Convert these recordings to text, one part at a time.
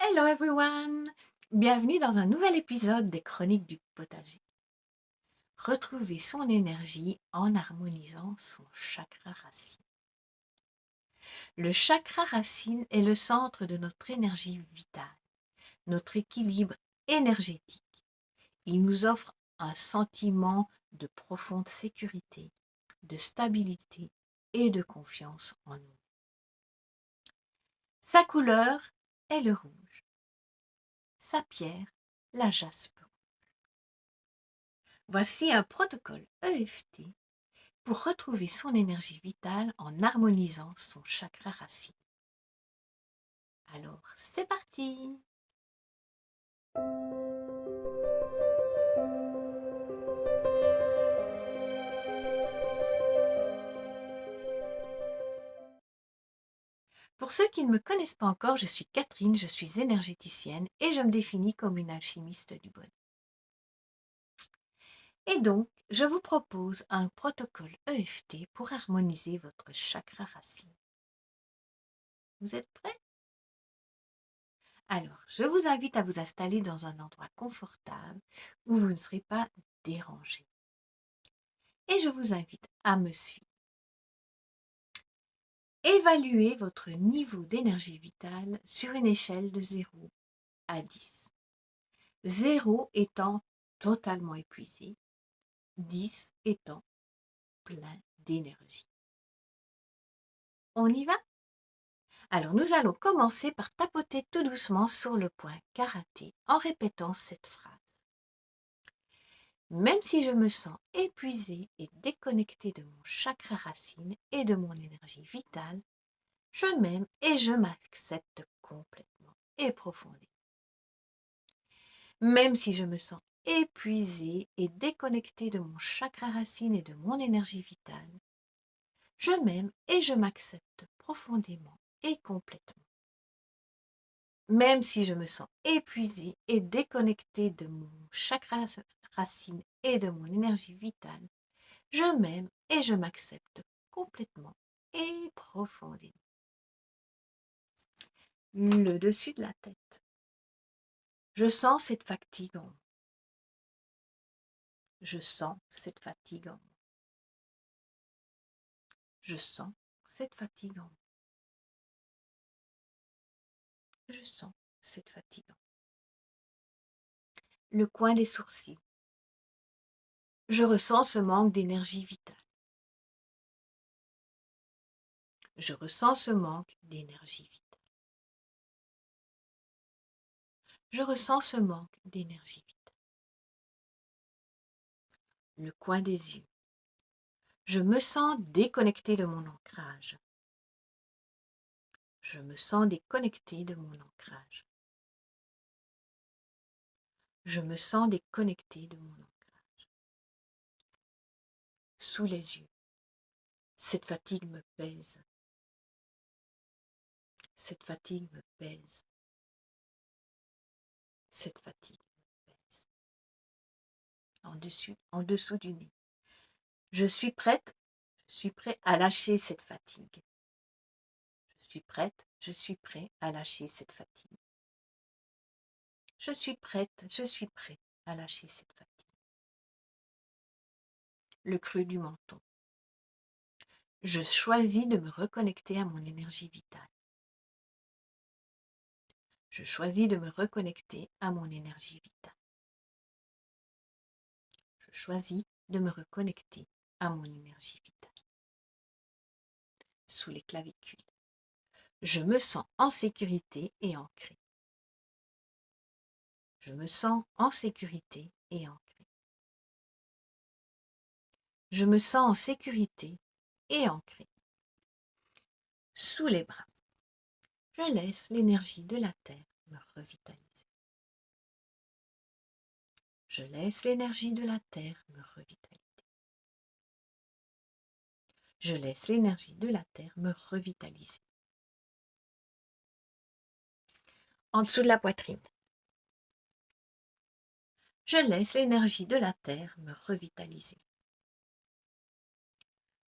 Hello everyone! Bienvenue dans un nouvel épisode des Chroniques du potager. Retrouver son énergie en harmonisant son chakra racine. Le chakra racine est le centre de notre énergie vitale, notre équilibre énergétique. Il nous offre un sentiment de profonde sécurité, de stabilité et de confiance en nous. Sa couleur est le rouge, sa pierre, la jaspe. Voici un protocole EFT pour retrouver son énergie vitale en harmonisant son chakra racine. Alors, c'est parti! Pour ceux qui ne me connaissent pas encore, je suis Catherine, je suis énergéticienne et je me définis comme une alchimiste du bonheur. Et donc, je vous propose un protocole EFT pour harmoniser votre chakra racine. Vous êtes prêts? Alors, je vous invite à vous installer dans un endroit confortable où vous ne serez pas dérangé. Et je vous invite à me suivre. Évaluez votre niveau d'énergie vitale sur une échelle de 0 à 10. 0 étant totalement épuisé, 10 étant plein d'énergie. On y va? Alors nous allons commencer par tapoter tout doucement sur le point karaté en répétant cette phrase. Même si je me sens épuisée et déconnectée de mon chakra racine et de mon énergie vitale, je m'aime et je m'accepte complètement et profondément. Même si je me sens épuisée et déconnectée de mon chakra racine et de mon énergie vitale, je m'aime et je m'accepte profondément et complètement. Même si je me sens épuisée et déconnectée de mon chakra racine et de mon énergie vitale, je m'aime et je m'accepte complètement et profondément. Le dessus de la tête. Je sens cette fatigue en moi. Je sens cette fatigue en moi. Je sens cette fatigue en moi. Je sens cette fatigue en moi. Le coin des sourcils. Je ressens ce manque d'énergie vitale. Je ressens ce manque d'énergie vitale. Je ressens ce manque d'énergie vitale. Le coin des yeux. Je me sens déconnectée de mon ancrage. Je me sens déconnectée de mon ancrage. Je me sens déconnectée de mon ancrage. Sous les yeux. Cette fatigue me pèse. Cette fatigue me pèse. Cette fatigue me pèse. En dessous du nez. Je suis prêt à lâcher cette fatigue. Je suis prêt à lâcher cette fatigue. Je suis prêt à lâcher cette fatigue. Le creux du menton. Je choisis de me reconnecter à mon énergie vitale. Je choisis de me reconnecter à mon énergie vitale. Je choisis de me reconnecter à mon énergie vitale. Sous les clavicules. Je me sens en sécurité et ancré. Je me sens en sécurité et ancré. Je me sens en sécurité et ancré. Sous les bras. Je laisse l'énergie de la terre me revitaliser. Je laisse l'énergie de la terre me revitaliser. Je laisse l'énergie de la terre me revitaliser. En dessous de la poitrine. Je laisse l'énergie de la terre me revitaliser.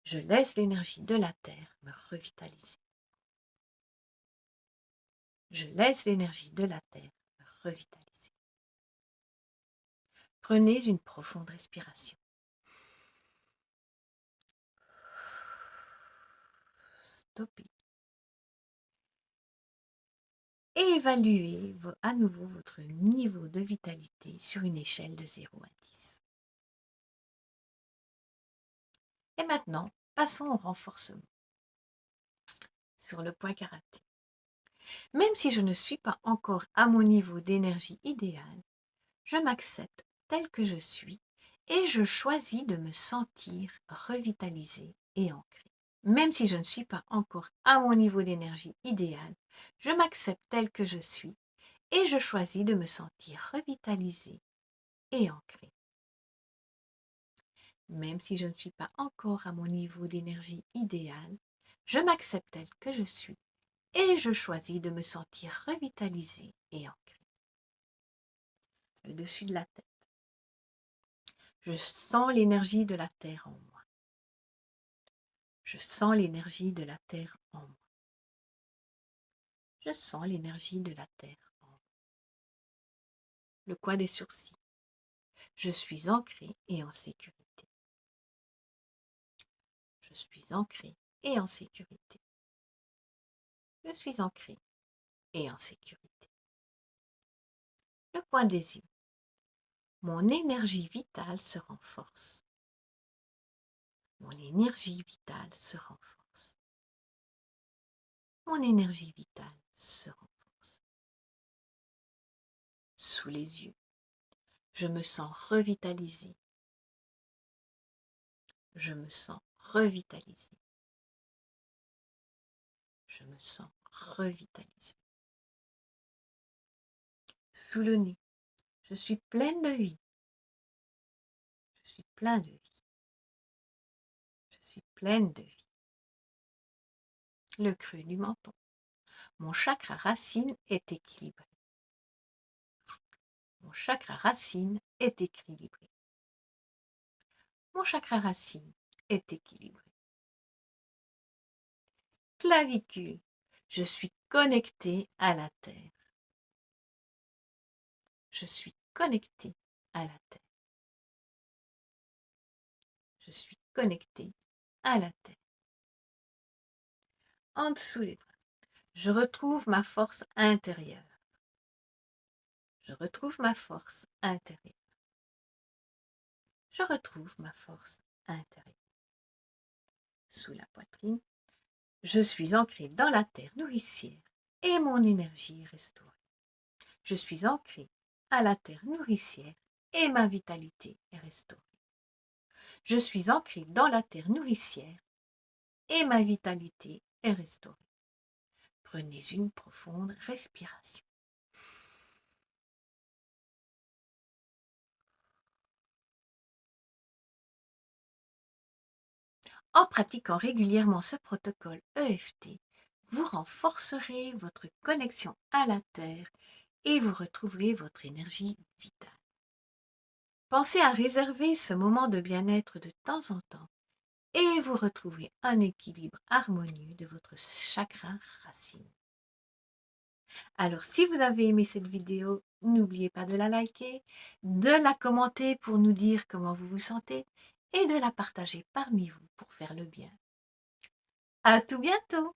Je laisse l'énergie de la terre me revitaliser. Je laisse l'énergie de la terre me revitaliser. Prenez une profonde respiration. Stoppez. Et évaluez à nouveau votre niveau de vitalité sur une échelle de 0 à 10. Et maintenant, passons au renforcement. Sur le point karaté. Même si je ne suis pas encore à mon niveau d'énergie idéal, je m'accepte tel que je suis et je choisis de me sentir revitalisé et ancré. Même si je ne suis pas encore à mon niveau d'énergie idéal, je m'accepte tel que je suis et je choisis de me sentir revitalisé et ancré. Même si je ne suis pas encore à mon niveau d'énergie idéal, je m'accepte tel que je suis et je choisis de me sentir revitalisé et ancré. Le dessus de la tête. Je sens l'énergie de la terre en moi. Je sens l'énergie de la terre en moi. Je sens l'énergie de la terre en moi. Le coin des sourcils. Je suis ancré et en sécurité. Je suis ancré et en sécurité. Je suis ancré et en sécurité. Le coin des yeux. Mon énergie vitale se renforce. Mon énergie vitale se renforce. Mon énergie vitale se renforce. Sous les yeux. Je me sens revitalisé. Je me sens revitalisé. Je me sens revitalisé. Sous le nez, je suis pleine de vie. Je suis plein de vie. Je suis pleine de vie. Le creux du menton. Mon chakra racine est équilibré. Mon chakra racine est équilibré. Mon chakra racine est équilibré. Clavicule. Je suis connecté à la terre. Je suis connecté à la terre. Je suis connecté à la terre. En dessous des bras, je retrouve ma force intérieure. Je retrouve ma force intérieure. Je retrouve ma force intérieure. Sous la poitrine, je suis ancré dans la terre nourricière et mon énergie est restaurée. Je suis ancré à la terre nourricière et ma vitalité est restaurée. Je suis ancré dans la terre nourricière et ma vitalité est restaurée. Prenez une profonde respiration. En pratiquant régulièrement ce protocole EFT, vous renforcerez votre connexion à la Terre et vous retrouverez votre énergie vitale. Pensez à réserver ce moment de bien-être de temps en temps et vous retrouverez un équilibre harmonieux de votre chakra racine. Alors, si vous avez aimé cette vidéo, n'oubliez pas de la liker, de la commenter pour nous dire comment vous vous sentez et de la partager parmi vous pour faire le bien. À tout bientôt!